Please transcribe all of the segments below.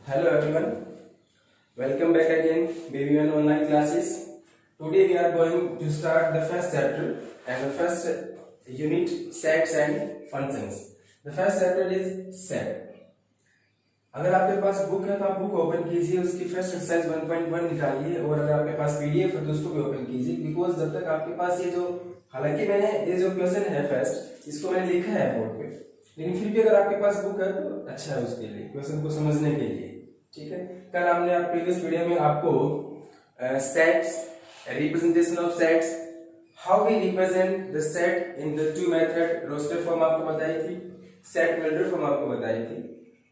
Hello everyone, welcome back again BB1 online classes. Today we are going to start the first chapter and the first unit sets and functions. The first chapter is set. अगर आपके पास book है तो आप book open कीजिए, उसकी first exercise 1.1 निकालिए और अगर आपके पास पीडीएफ है तो उसको भी ओपन कीजिए बिकॉज जब तक आपके पास ये जो हालांकि मैंने ये जो क्वेश्चन है फर्स्ट इसको मैंने लिखा है बोर्ड पे, लेकिन फिर भी अगर आपके पास बुक है तो अच्छा है उसके लिए क्वेश्चन को समझने के लिए। ठीक है, कल हमने प्रीवियस वीडियो में आपको sets, representation of sets, how we represent the set in the two method, roster form आपको बताई थी, सेट बिल्डर फॉर्म आपको बताई थी।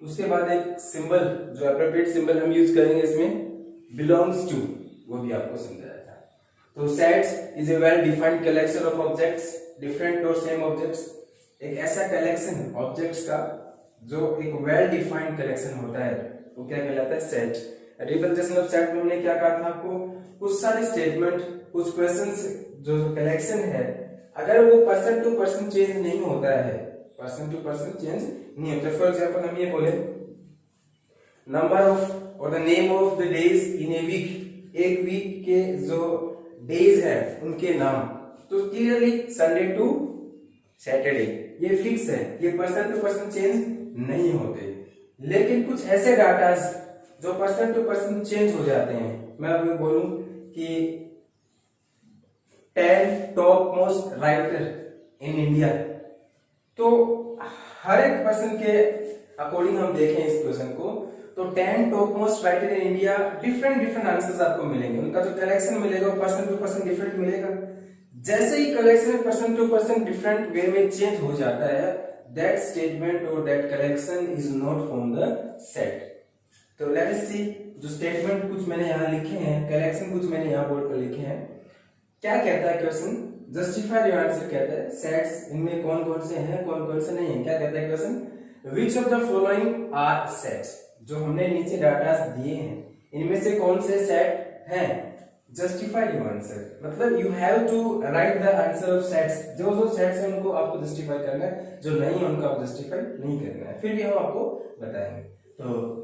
उसके बाद एक सिंबल जो एप्रोप्रिएट सिंबल हम यूज करेंगे इसमें बिलोंग्स टू, वो भी आपको समझाया था। तो sets is a well defined collection of objects, different और सेम ऑब्जेक्ट्स, एक ऐसा कलेक्शन ऑब्जेक्ट्स का जो एक वेल डिफाइंड कलेक्शन होता है वो क्या कहलाता है, सेट। रिप्रेजेंटेशन ऑफ सेट में हमने क्या कहा था आपको, कुछ सारे स्टेटमेंट, कुछ क्वेश्चंस जो कलेक्शन है अगर वो पर्सन टू पर्सन चेंज नहीं होता है, पर्सन टू पर्सन चेंज नहीं होता। फॉर एग्जांपल हम ये बोले नंबर ऑफ और the name of the days in a week, एक वीक के जो डेज है उनके नाम, तो क्लियरली संडे टू सैटरडे ये फिक्स है, ये पर्सन टू पर्सन चेंज नहीं होते। लेकिन कुछ ऐसे डाटा जो पर्सन टू पर्सन चेंज हो जाते हैं, मैं अभी बोलूं कि 10 top most writer in India, तो हर एक पर्सन के अकॉर्डिंग हम देखें इस क्वेश्चन को तो 10 top most writer in India different answers आपको मिलेंगे, उनका जो कलेक्शन मिलेगा पर्सन टू पर्सन डिफरेंट मिलेगा। जैसे ही collection person to person different way में चेंज हो जाता है, दैट स्टेटमेंट और that collection is not from the set. तो लेट अस सी, जो स्टेटमेंट कुछ मैंने यहाँ लिखे हैं, कलेक्शन कुछ मैंने यहाँ बोर्ड पर लिखे हैं। क्या कहता है क्वेश्चन, जस्टिफाई योर आंसर कहता है सेट्स इनमें कौन कौन से हैं कौन कौन से नहीं है। क्या कहता है question, which of the following are sets, जो हमने नीचे डाटा दिए हैं इनमें से कौन से सेट हैं, जस्टिफाई योर आंसर, मतलब you have to write the answer of sets, जो जो सेट्स हैं उनको आपको जस्टिफाई करना है, जो नहीं है उनको आप जस्टिफाई नहीं करना है, फिर भी हम आपको बताएंगे। तो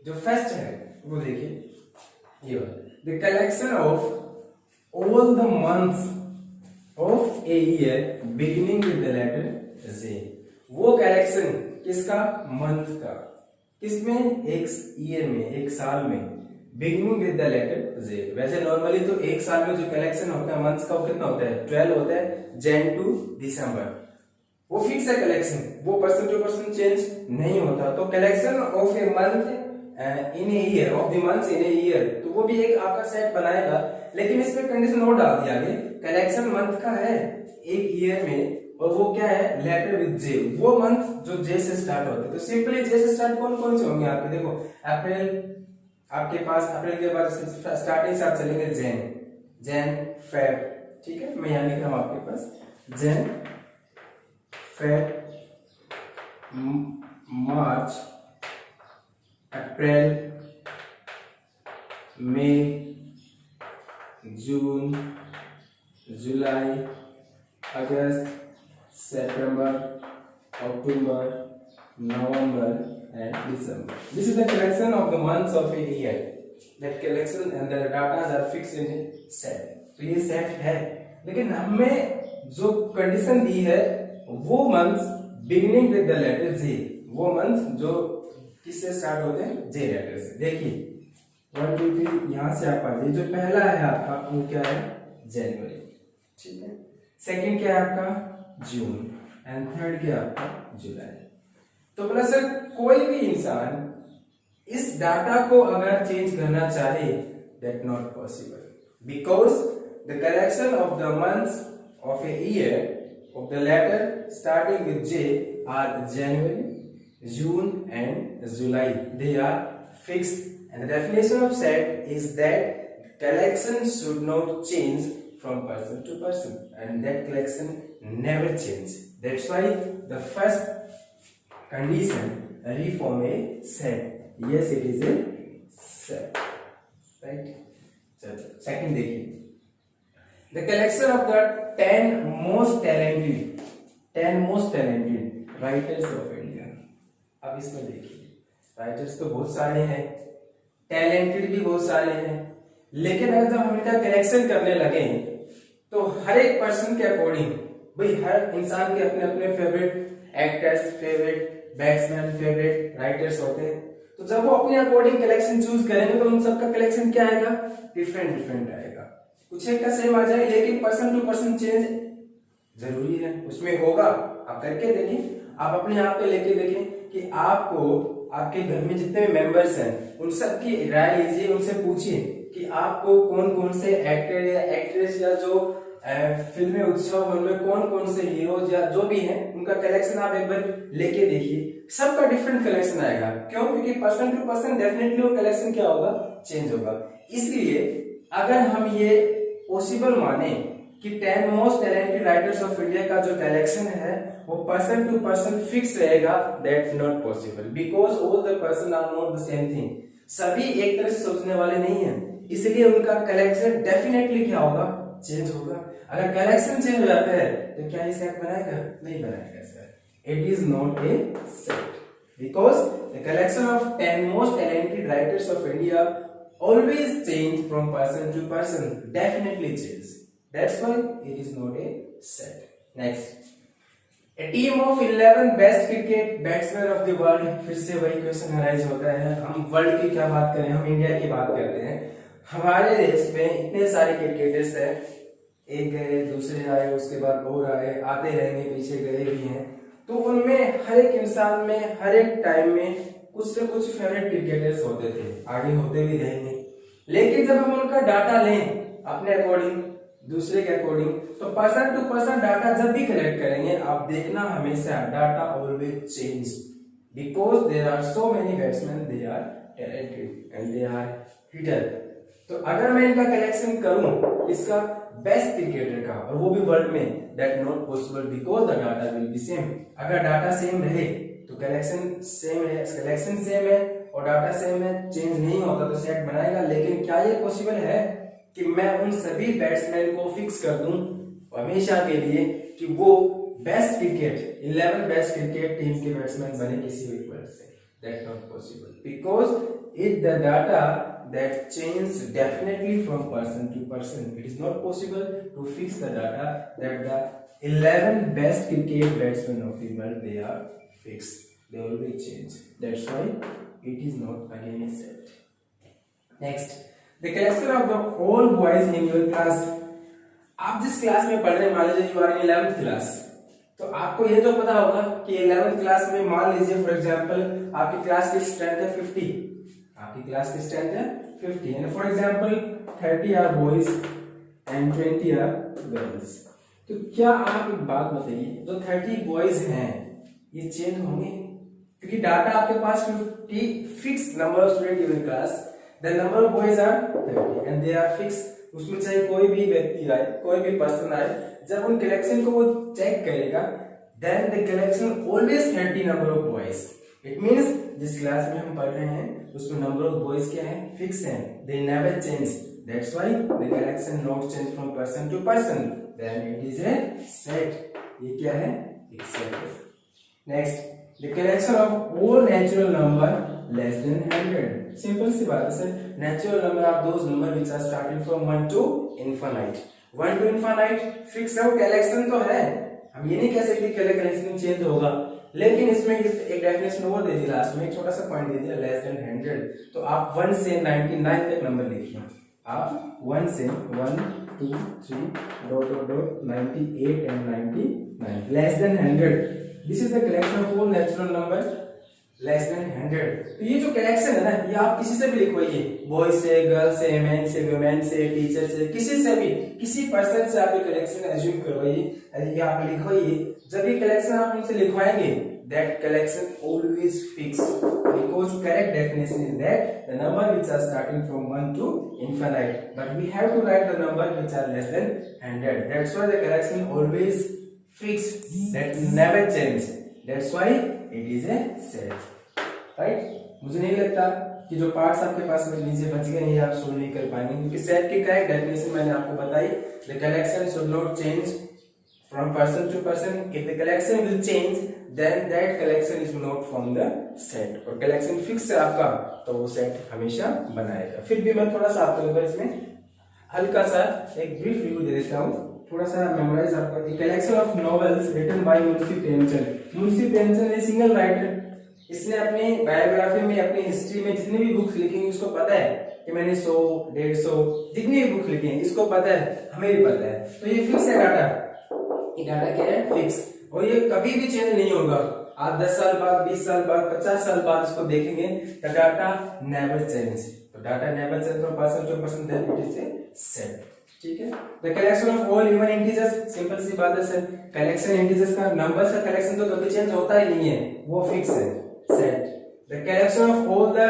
जो फर्स्ट है वो देखिए, ये the collection of all the months of a year beginning with the letter Z, वो कलेक्शन किसका, मंथ का, किसमें, एक ईयर में, एक साल में, beginning with the letter Z। वैसे नॉर्मली तो एक साल में जो कलेक्शन होता है मंथ्स का वो कितना होता है, 12 होता है, जैन टू दिसंबर, वो फिक्स है कलेक्शन, वो पर्सन टू पर्सन चेंज नहीं होता। तो collection of a month in A year, of the months in a year, तो वो भी एक आपका सेट बनाएगा, लेकिन इसमें कंडीशन और डाल दिया आगे, कलेक्शन मंथ का है एक ईयर में और वो क्या है, लेटर विद जे, वो मंथ जो जे से स्टार्ट होते हैं। तो सिंपली जे से स्टार्ट कौन कौन से होंगे आपके, देखो अप्रैल, आपके पास अप्रैल के बाद स्टार्टिंग से आप चलेंगे जैन फेब, ठीक है, मैं यहाँ लिख रहा हूँ आपके पास Jan Feb March April May June July August September October November and December. This is the collection of the months of a year, that collection and the data are fixed in set. तो ये set है, लेकिन हमें जो condition दी है वो months beginning with the letter J, वो मंथ जो किससे स्टार्ट होते हैं, जे लेटर से। देखिए 1 2 3 यहां से आप आ जाइए, जो पहला है आपका वो क्या है, जनवरी, ठीक है, सेकंड क्या है आपका जून एंड थर्ड क्या है आपका जुलाई। तो बोला सर कोई भी इंसान इस डाटा को अगर चेंज करना चाहे that not possible, because the collection of the months of a year of the letter starting with J are January, June and July, they are fixed, and the definition of set is that collection should not change from person to person, and that collection never changes. That's why the first condition reform a set. Yes, it is a set, right? Second देखिए, the collection of the 10 most talented writers of India। अब इसमें देखिए writers तो बहुत सारे हैं, talented भी बहुत सारे हैं, लेकिन अगर जब हम इनका कलेक्शन करने लगे तो हर एक पर्सन के अकॉर्डिंग, भाई हर इंसान के अपने अपने favourite actors, favourite batsman, favourite writers होते हैं, तो जब वो अपने अकॉर्डिंग कलेक्शन चूज करेंगे तो उन सबका कलेक्शन क्या आएगा, डिफरेंट डिफरेंट आएगा। कुछ एक का सेम आ जाए, लेकिन पर्सन टू पर्सन चेंज जरूरी है, उसमें होगा। आप करके देखें, आप अपने आप पे लेके देखें कि आपको आपके घर में जितने मेंबर्स हैं उन सब की राय लीजिए, उनसे पूछिए कि आपको कौन कौन से एक्टर या एक्ट्रेस या जो फिल्में उत्सव उनमें कौन कौन से हीरोज या जो भी हैं उनका कलेक्शन आप एक बार लेके देखिए, सबका डिफरेंट कलेक्शन आएगा। क्यों? क्योंकि पर्सन टू पर्सन डेफिनेटली वो कलेक्शन क्या होगा, चेंज होगा। इसलिए अगर हम ये पॉसिबल माने कि 10 most talented writers of India का जो कलेक्शन है वो पर्सन टू पर्सन फिक्स रहेगा, that's not possible, because all the person are not the same thing. सभी एक तरह से सोचने वाले नहीं हैं, इसलिए उनका कलेक्शन डेफिनेटली क्या होगा, चेंज होगा। अगर कलेक्शन चेंज हो जाता है तो क्या ये सेट बनाएगा, नहीं बनाएगा sir. It is not a set because the collection of 10 most talented writers of India always change from person to person, definitely change, that's why it is not a set. Next, a team of 11 best cricket batsmen of the world, फिर से वही question arise होता है। हम world की क्या बात करें, हम इंडिया की बात करते हैं। हमारे देश में इतने सारे क्रिकेटर्स हैं, एक गए दूसरे आए, उसके बाद और आए, आते रहेंगे, पीछे गए भी हैं, तो उनमें हर एक इंसान में हर एक टाइम में कुछ से कुछ फेवरेट क्रिकेटर्स होते थे, आगे होते भी रहेंगे। लेकिन जब हम उनका डाटा लें अपने अकॉर्डिंग, दूसरे के अकॉर्डिंग, तो पर्सन टू पर्सन डाटा जब भी कलेक्ट करेंगे, आप देखना हमेशा data always change, because there are so many batsmen, they are talented and they are hitter. तो अगर मैं इनका कलेक्शन करूं इसका बेस्ट क्रिकेटर का, और वो भी वर्ल्ड में, that not possible because the data will be same. अगर डाटा सेम रहे तो कलेक्शन सेम है, कलेक्शन सेम है और डाटा सेम है, चेंज नहीं होता तो सेट बनाएगा। लेकिन क्या ये पॉसिबल है कि मैं उन सभी बैट्समैन को फिक्स कर दूं हमेशा के लिए कि वो best cricket 11 best cricket team के बैट्समैन बने किसी भी वर्ल्ड से? That not possible because it the data that change definitely from person to person. It is not possible to fix the data that the 11 best cricket batsmen of the world they are fixed. They always change. That's why it is not again a set. Next, the collection of the all boys in your class. आप जिस class में पढ़ रहे हैं, मान लीजिए you are in 11th class, तो आपको ये तो पता होगा कि 11th क्लास में मान लीजिए फॉर एग्जांपल आपकी क्लास की स्ट्रेंथ है 50, आपकी क्लास की स्ट्रेंथ है 50 and for example 30 are boys and 20 are girls। तो क्या आप एक बात बताइए, जो 30 बॉयज हैं ये चेंज होंगे? क्योंकि डाटा आपके पास 50 fix number of student given class, the number of boys are 30 and they are fix. उसमें चाहे कोई भी व्यक्ति आए, कोई भी पर्सन आए, जब उन कलेक्शन को वो चेक करेगा, then the collection always 30 number of boys. It means जिस क्लास में हम पढ़ रहे हैं उसमें नंबर ऑफ बॉयज क्या है, फिक्स हैं, they never change, that's why the collection not change from person to person, then it is a set. ये क्या है, एक सेट है। Next, the collection of all natural number less than 100। Simple सी बात है sir, natural number are those number which are starting from 1 to infinite. 1 to infinite fix है, वो कलेक्शन तो है, हम ये नहीं कह सकते कि कलेक्शन चेंज होगा, लेकिन इसमें एक डेफिनेशन और दे दी लास्ट में, एक छोटा सा पॉइंट दे दिया लेस देन 100। तो आप 1 से 99 तक नंबर लिखिए, आप 1 से 1 2 3 dot dot dot 98 and 99 less than 100। This is the collection of all natural number less than 100। तो ये जो कलेक्शन है ना, ये आप किसी से भी लिखवाइए, बॉय से, गर्ल से, मैन से, वुमेन से, टीचर से, किसी से भी, किसी पर्सन से आप ये कलेक्शन एज्यूम करवाइए, ये आप लिखवाइए। जब ये कलेक्शन आप उनसे लिखवाएंगे, that collection always fixed because correct definition is that the number which are starting from 1 to infinite, but we have to write the number which are less than 100. That's why the collection always fixed, that never change, that's why it is a set, right? मुझे नहीं लगता कि जो parts आपके पास में नीचे बच गए ये आप सोल्व नहीं कर पाएंगे, क्योंकि सेट की करेक्ट डेफिनेशन मैंने आपको बताई, the collection should not change from person to person. If the collection will change, then that collection is not from the set. और कलेक्शन फिक्स है आपका तो वो सेट हमेशा बनाएगा। फिर भी मैं थोड़ा सा आपको इसमें हल्का सा एक ब्रीफ रिव्यू दे देता हूँ, थोड़ा सा मेमोराइज आपका। Collection of novels written by Munshi Premchand. Munshi Premchand a single writer, इसने अपनी बायोग्राफी में, अपनी हिस्ट्री में जितनी भी बुक्स लिखी हैं, उसको पता है कि मैंने 100, 150 जितनी भी बुक लिखी हैं, इसको पता है, हमें भी पता है। तो ये फिक्स है डाटा, ये डाटा क्या है, फिक्स, और ये कभी भी चेंज नहीं होगा। आप 10 साल बाद, 20 साल बाद, 50 साल बाद इसको देखेंगे, द डाटा नेवर चेंज। तो data never change from person to person, then it is a set. ठीक है। The collection of all even integers, simple सी बात है सर, कलेक्शन इंटीजर्स का, नंबर्स का कलेक्शन तो कभी चेंज होता ही नहीं है, वो फिक्स है, set. The collection of all the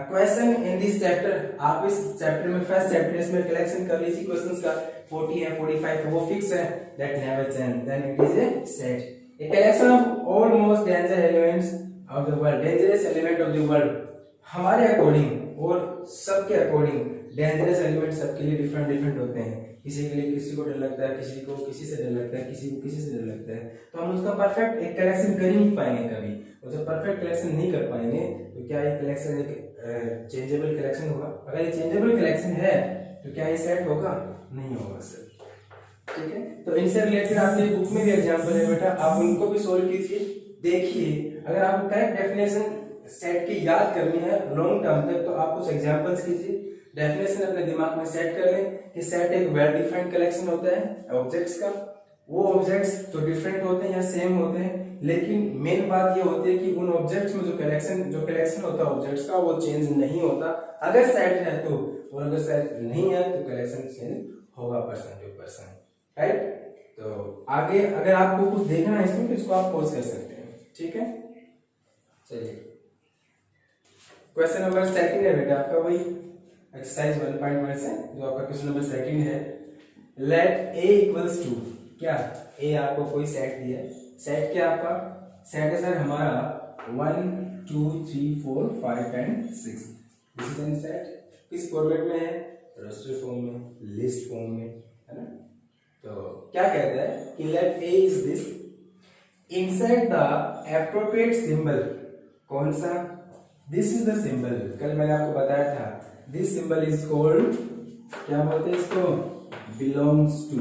question in this chapter, आप इस चैप्टर में, फर्स्ट चैप्टर इसमें कलेक्शन कर लीजिए क्वेश्चंस का, 40 है, 45 है, वो फिक्स है, that never change, then it is a set. A collection of all most danger elements of the world, dangerous element of the world, हमारे अकॉर्डिंग और सबके अकॉर्डिंग डेंजरस एलिमेंट सबके लिए डिफरेंट डिफरेंट होते हैं। किसी के लिए किसी को डर लगता है, किसी को किसी से डर लगता है, किसी को किसी से डर लगता है, तो हम उसका परफेक्ट एक कलेक्शन कर ही नहीं पाएंगे कभी। और जब परफेक्ट कलेक्शन नहीं कर पाएंगे तो क्या ये कलेक्शन एक चेंजेबल कलेक्शन होगा? अगर ये चेंजेबल कलेक्शन है तो क्या ये सेट होगा? नहीं होगा सर। ठीक है, तो इनसे रिलेटेड आपके बुक में भी एग्जांपल है बेटा, आप उनको भी सोल्व कीजिए। देखिए, अगर आपको करेक्ट डेफिनेशन सेट की याद करनी है लॉन्ग टर्म तक, तो आप कुछ एग्जांपल्स कीजिए, डेफिनेशन अपने दिमाग में सेट कर लें कि सेट एक वेल डिफाइंड कलेक्शन होता है ऑब्जेक्ट्स का। वो ऑब्जेक्ट्स जो डिफरेंट होते हैं या सेम होते हैं, लेकिन मेन बात ये होती है कि उन ऑब्जेक्ट्स में जो कलेक्शन होता है ऑब्जेक्ट्स का, वो चेंज नहीं होता अगर सेट है तो, और अगर सेट नहीं है तो कलेक्शन चेंज होगा पर्सन टू पर्सन, राइट। तो आगे अगर आपको कुछ देखना है इसमें तो इसको आप पॉज कर सकते हैं। ठीक है, चलिए क्वेश्चन नंबर सेकंड है बेटा आपका, वही एक्सरसाइज 1.1 से जो आपका क्वेश्चन नंबर सेकंड है। लेट ए इक्वल्स टू, क्या ए आपको कोई सेट दिया है, सेट क्या आपका सेट है सर हमारा 1 2 3 4 5 and 6। This is an set. किस फॉर्मेट में है? रजिस्टर फॉर्म में, लिस्ट फॉर्म में, है ना। तो क्या कहता है कि let A is this, insert the appropriate symbol. कौन सा? दिस इज द सिंबल, कल मैंने आपको बताया था, दिस सिंबल इज कॉल्ड, क्या बोलते हैं इसको? Belongs to,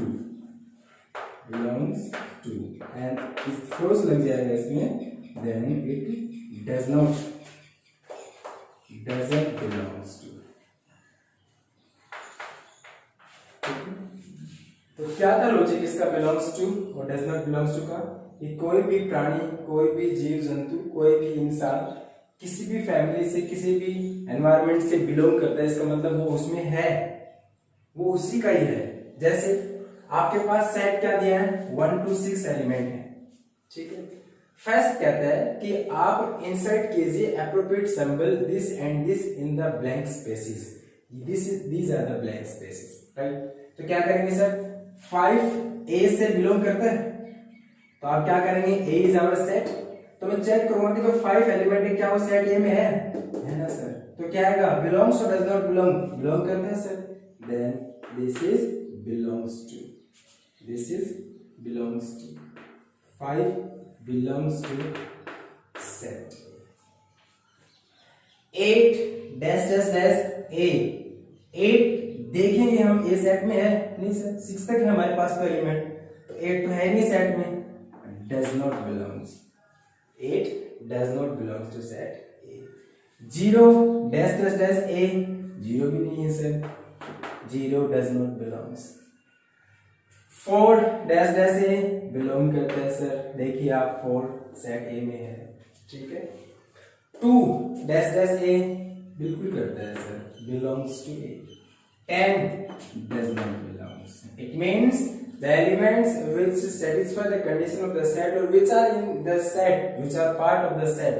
belongs to, and इस क्रॉस लग जाएगा इसमें, then it does not, doesn't belongs to. तो क्या था लॉजिक इसका बिलोंग्स टू और डज नॉट बिलोंग्स टू का? कि कोई भी प्राणी, कोई भी जीव जंतु, कोई भी इंसान किसी भी फैमिली से, किसी भी एनवायरनमेंट से बिलोंग करता है, इसका मतलब वो उसमें है, वो उसी का ही है। जैसे आपके पास सेट क्या दिया है? 1 to 6 एलिमेंट है। ठीक है, फर्स्ट कहता है कि आप इंसर्ट कीजिए appropriate symbol this and this in the blank spaces, these are the blank spaces, right. तो क्या करेंगे सर? 5 ए से बिलोंग करता है, तो आप क्या करेंगे? ए इज आवर सेट। तो मैं चेक करूंगा कि जो 5 एलिमेंट है क्या वो सेट ए में है ना सर। तो क्या आएगा? बिलोंग्स और डज नॉट बिलोंग, बिलोंग करता है sir, then this is belongs to, this is belongs to, 5 belongs to set. 8 dash dash dash A, 8 देखेंगे हम ए सेट में है नहीं सर, 6 तक है हमारे पास तो एलिमेंट, तो 8 तो है नहीं सेट में, does not belongs, 8 does not belongs to set A। 0 dash dash dash A, 0 भी नहीं है sir, 0 does not belongs। 4 dash dash A belong करता है सर, देखिए आप 4 सेट A में है। ठीक है, 2 dash dash A बिल्कुल करता है sir, belongs to A। 10 does not belongs। It means the elements which satisfy the condition of the set or which are in the set, which are part of the set,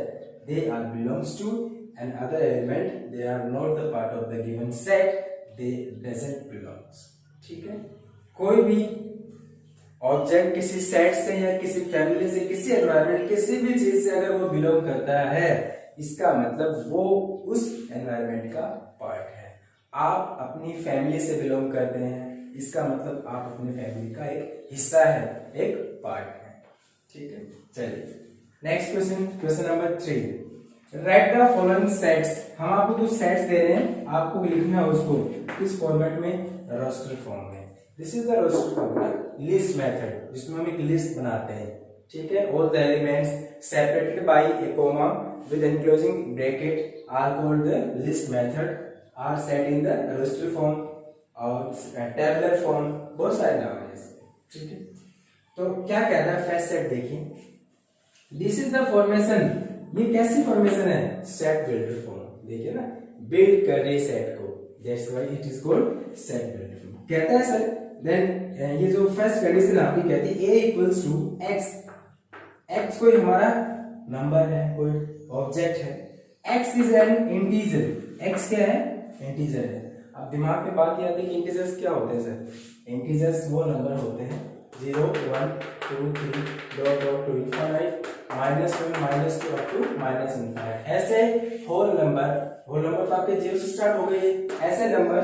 they are belongs to, and other element they are not the part of the given set, they doesn't belongs। ठीक है, कोई भी object किसी set से या किसी family से, किसी एनवायरनमेंट, किसी भी चीज से अगर वो बिलोंग करता है, इसका मतलब वो उस एनवायरनमेंट का पार्ट है। आप अपनी फैमिली से बिलोंग करते हैं, इसका मतलब आप अपने फैमिली का एक हिस्सा है, एक पार्ट है। ठीक है, चलिए next question, question number 3, right the following sets. हम आपको कुछ सेट्स दे रहे हैं, आपको लिखना है उसको किस फॉर्मेट में, रोस्टर फॉर्म में। This is the roster form, list method, जिसमें हम एक लिस्ट बनाते हैं, ठीक है। All the elements separated by a comma with enclosing bracket are called the list method, are set in the roster form और tabular form, बहुत सारे नाम है इसके, ठीक है। तो क्या कहता है फर्स्ट सेट, देखिए दिस इज द फॉर्मेशन। ये कैसी फॉर्मेशन है, सेट बिल्डर फॉर्म, देखिए ना, बिल्ड कर रही सेट को, that's why it is called set builder form. कहता है सर देन ये जो फर्स्ट कंडीशन आपकी कहती है a equals to x, x कोई हमारा नंबर है, कोई ऑब्जेक्ट है, x is an integer, x क्या है, इंटीजर है। अब दिमाग में बात ये आती है कि इंटीजर्स क्या होते हैं सर, इंटीजर्स वो नंबर होते हैं 0 1 2 3 dot dot to infinite -1 -2 up to -infinite, ऐसे होल नंबर तो आपके 0 से स्टार्ट हो गए, ऐसे नंबर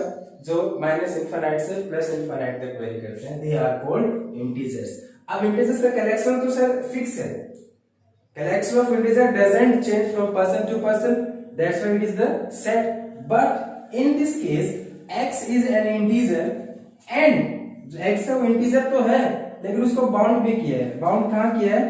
जो -इनफाइनाइट से +इनफाइनाइट तक वेरी करते हैं, दे आर कॉल्ड इंटीजर्स। अब इंटीजर्स का कलेक्शन तो सर फिक्स है, collection of integer doesn't change from person to person, that's why it is the set. But in this case x is an integer and x का integer तो है लेकिन उसको bound भी किया है, बाउंड कहाँ किया है,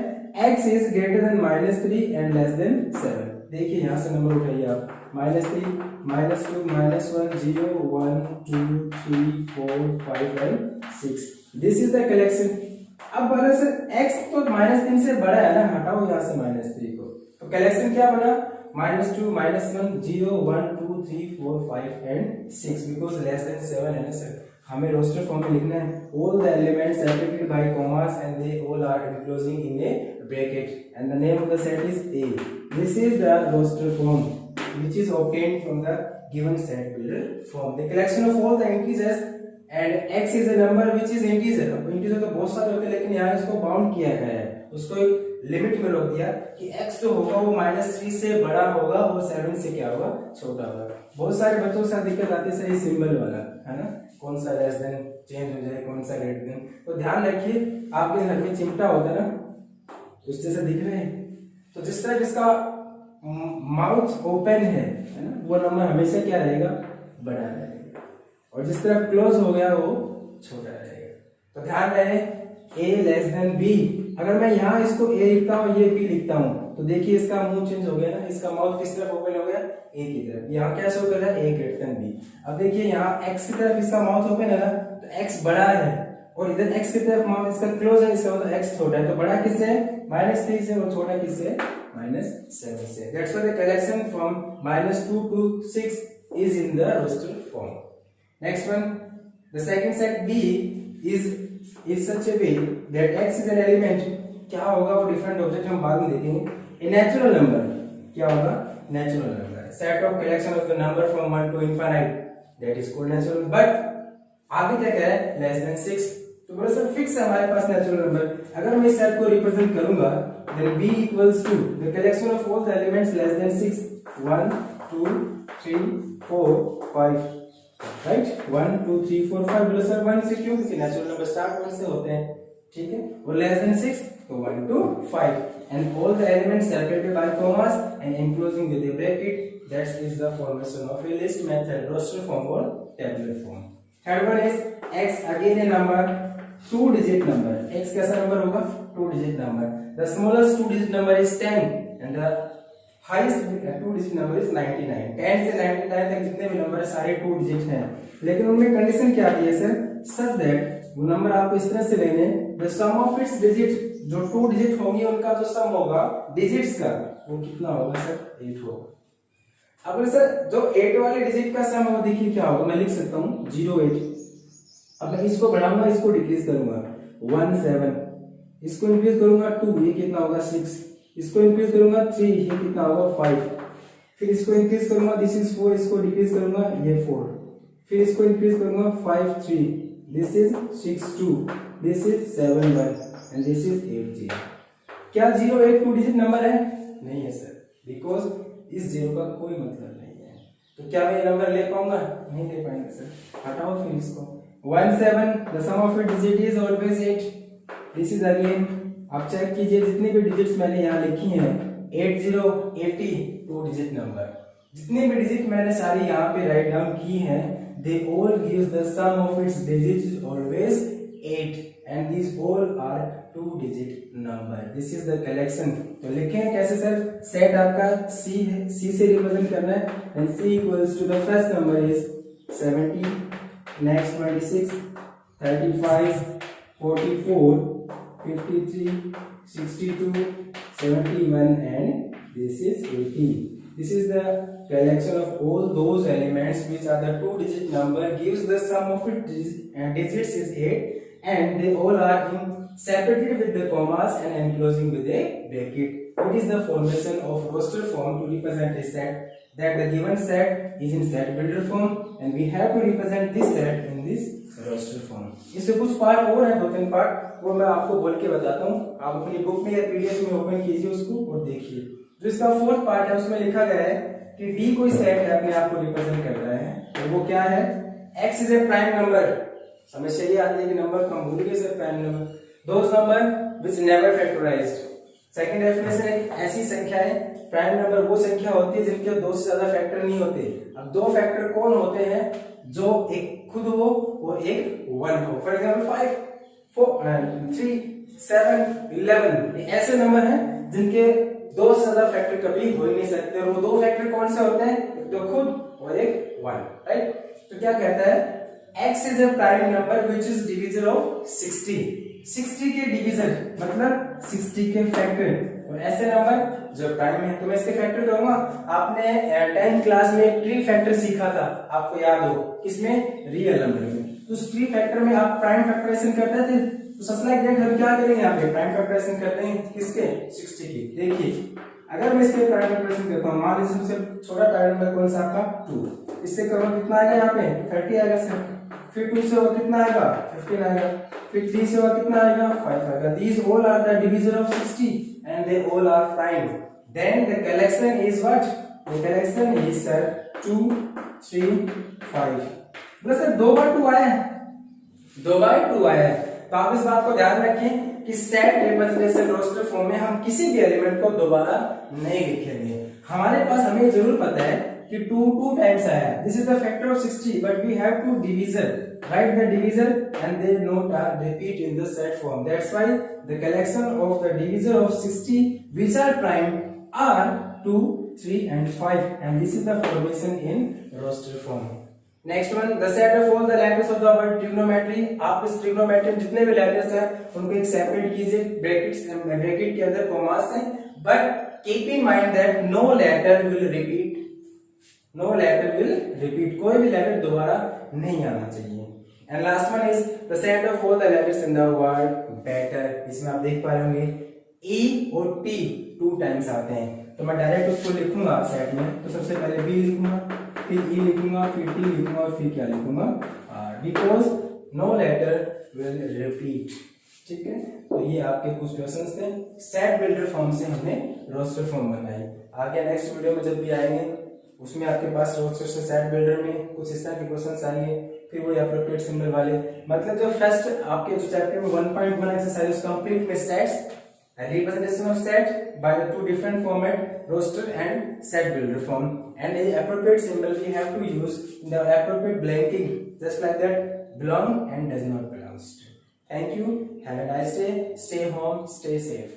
x is greater than -3 and less than 7। देखिए यहाँ से नंबर उठाइए आप, -3 -2 -1 0 1 2 3 4 5 and 6, this is the collection। अब बोले सर x तो -3 से बड़ा है ना, हटाओ यहाँ से -3 को, तो कलेक्शन क्या बना, -2 -1 0 1 2 3 4 5 and 6, बिकॉज लेस देन 7 है ना सर। हमें रोस्टर फॉर्म में लिखना है all the elements separated by commas and they all are enclosing in a bracket and the name of the set is A। This is the roster form which is obtained from the given set builder form. The collection of all the integers and x is a number which is integer. अब integer तो बहुत सारे होते हैं लेकिन यहाँ इसको bound किया गया है, उसको एक लिमिट में रोक दिया कि x जो होगा वो -3 से बड़ा होगा और 7 से क्या होगा, छोटा होगा। बहुत सारे बच्चों के साथ दिक्कत आती है सर ये सिंबल वाला, है ना, कौन सा लेस देन चेंज हो जाए, कौन सा ग्रेटर देन। तो ध्यान रखिए आपके घर में चिमटा होता है ना, उस जैसे दिख रहे हैं, तो जिस तरह जिसका माउथ ओपन है ना, वो नंबर हमेशा क्या रहेगा, बड़ा रहेगा, और जिस तरह क्लोज हो गया वो छोटा रहेगा। तो ध्यान रहे a लेस देन b, अगर मैं यहाँ इसको a लिखता हूँ ये b लिखता हूँ तो देखिए इसका मुंह चेंज हो गया ना, इसका माउथ किस तरफ ओपन हो गया, a की तरफ। यहाँ क्या शो कर रहा है, a ग्रेटर देन b। अब देखिए यहाँ x की तरफ इसका माउथ ओपन है ना, तो x बड़ा है, और इधर x की तरफ माउथ इसका क्लोज है, इसका मतलब x छोटा है। तो बड़ा किससे है, -3 से, और छोटा किससे, -7 से। That's why the collection from -2 to 6 is in the roster form. Next one, the second set B is such a way that x is an element, क्या होगा वो डिफरेंट ऑब्जेक्ट हम बाद में देखेंगे। ए नेचुरल नंबर, क्या होगा, natural number, set of collection of the number from 1 to infinite, that is called natural. But आगे क्या कह रहा है, लेस देन 6, तो बोलो सर फिक्स है हमारे पास नेचुरल नंबर। अगर मैं इस सेट को रिप्रेजेंट करूंगा then b equals to the collection of all the elements less than 6, 1 2 3 4 5, right, 1 2 3 4 5। बोलो सर 1 से क्यों, क्योंकि नेचुरल नंबर स्टार्ट 1 से होते हैं, ठीक है, और लेस देन 6 तो 1 to 5 and all the elements separated by commas and enclosing with a bracket, that is the formation of a list method, roster form or tabular form. Third one is x, again a number, 2 digit number। x कैसा number होगा, 2 digit number। the smallest 2 digit number is 10 and the highest 2 digit number is 99। 10 से 99 तक जितने भी number सारे 2 digit हैं, लेकिन उनमें कंडीशन क्या दी है सर, such that वो नंबर आपको इस तरह से लेने, the sum of its digit, जो 2 डिजिट होंगी उनका जो सम होगा डिजिट्स का वो कितना होगा सर, 8 होगा। अब सर जो 8 वाले डिजिट का सम है देखिए क्या होगा, मैं लिख सकता हूँ 08। अब मैं इसको बढ़ाऊंगा, इसको डिक्रीज करूंगा 1 7, इसको इंक्रीज करूंगा 2, ये कितना होगा 6, इसको इंक्रीज करूंगा 3, ये कितना होगा 5, फिर इसको इंक्रीज करूंगा दिस इज 4, इसको डिक्रीज करूंगा ये 4, फिर इसको इंक्रीज करूंगा 5 3, this is 6 2, this is 7 1 and this is 8 0। क्या 0 8 2 डिजिट नंबर है, नहीं है सर, बिकॉज इस 0 का कोई मतलब नहीं है। तो क्या मैं ये नंबर ले पाऊंगा, नहीं ले पाएंगे सर, हटाओ फिर इसको। 1 7, the sum of its digit is always 8, this is again आप चेक कीजिए जितनी भी डिजिट्स मैंने यहाँ लिखी हैं 8080 2 डिजिट नंबर, जितनी भी डिजिट मैंने सारी यहाँ पे राइट डाउन की हैं, they all gives the sum of its digits is always 8 and these all are 2 digit number. This is the collection. तो लिखें कैसे सर? सेट आपका C है, C से रिप्रेजेंट करना है and C equals to the first number is 70, next 26, 35, 44, 53, 62, 71 and this is 80. This is the collection of all those elements which are the 2 digit number, gives the sum of its digits is 8 and they all are in separated with the commas and enclosing with a bracket. It is the formation of roster form to represent a set, that the given set is in set builder form and we have to represent this set in this roster form. इससे कुछ part और है, 2-3 part, वो मैं आपको बोल के बताता हूँ। आप अपनी बुक में या पीडीएफ में ओपन कीजिए उसको और देखिए। जो इसका 4th पार्ट है उसमें लिखा गया है कि डी कोई सेट है अपने आप को रिप्रेजेंट कर रहा है, तो वो क्या है? x is a prime number. समस्या ये आती है कि नंबर को हम भूल गए sir, prime number those number which never factorised. Second definition है ऐसी संख्याएं, प्राइम नंबर वो संख्या होती है जिनके 2 से ज्यादा फैक्टर नहीं होते। अब 2 फैक्टर कौन होते हैं? जो एक खुद हो और एक 1 हो। फॉर एग्जाम्पल 5, 4, 3, 7, 11 ऐसे नंबर हैं जिनके 2 से ज्यादा फैक्टर कभी हो ही नहीं सकते। और वो 2 फैक्टर कौन से होते हैं? एक तो खुद और एक 1, राइट? तो क्या कहता है? x is a prime number which is divisor of 60. 60 के डिवीजर मतलब 60 के फैक्टर। और ऐसे नंबर जो प्राइम है, तो मैं इसके फैक्टर कहूंगा। आपने 10th क्लास में ट्री फैक्टर सीखा था, आपको याद हो, किसमें? रियल नंबर में। तो उस ट्री फैक्टर में आप प्राइम फैक्टराइजेशन करते थे, तो सबसे लाइक दैट हम क्या करेंगे? यहाँ पे प्राइम फैक्टराइजेशन करते हैं किसके? 60 की। देखिए अगर मैं इसके प्राइम फैक्टराइजेशन करता हूँ, मान लीजिए सबसे छोटा प्राइम नंबर कौन सा आपका? 2। इससे करो कितना आएगा? यहाँ पे 30 आएगा सर। फिर 2 से हुआ कितना आएगा? 15 आएगा। फिर 3 से हुआ कितना आएगा? 5 आएगा। These all are the divisor of 60 and they all are prime. Then the collection is what? The collection is sir 2, 3, 5. बस सर 2 बार 2 आया है, 2 बार 2 आया है। तो आप इस बात को ध्यान रखें कि सेट रिप्रेजेंटेशन रोस्टर फॉर्म में हम किसी भी एलिमेंट को दोबारा नहीं लिखेंगे। हमारे पास हमें जरूर पता है कि 2 टाइम्स आया है। This is the factor of 60 but we have to divisor, write the divisor and they not repeat in the set form. That's why the collection of the divisor of 60 which are prime are 2, 3 and 5 and this is the formation in roster form. Next one, the set of all the letters of the word trigonometry. आप इस trigonometry में जितने भी letters हैं उनको एक separate कीजिए, bracket के अंदर कॉमास हैं, but keep in mind that no letter will repeat. No letter will repeat. कोई भी letter दोबारा नहीं आना चाहिए। And last one is the set of all the letters in the word better. इसमें आप देख पा रहे होंगे E और T 2 टाइम्स आते हैं, तो मैं डायरेक्ट उसको लिखूंगा सेट में। तो सबसे पहले B लिखूंगा, फिर E लिखूंगा, फिर T लिखूंगा और फिर क्या लिखूंगा? R, because no letter will repeat. ठीक है, तो ये आपके कुछ क्वेश्चंस थे। सेट बिल्डर फॉर्म से हमने रोस्टर फॉर्म बनाई। आगे नेक्स्ट वीडियो में जब भी आएंगे उसमें आपके पास रोस्टर से सेट बिल्डर में कुछ इस तरह के क्वेश्चंस आएंगे, फिर वो एप्रोप्रिएट सिंबल वाले, मतलब जो फर्स्ट आपके जो चैप्टर में 1.1 एक्सरसाइज कंप्लीट में sets representation of set by the 2 different format roster and set builder form and the appropriate symbol we have to use in the appropriate blanking just like that belong and does not belongs to. Thank you, have a nice day, stay home, stay safe.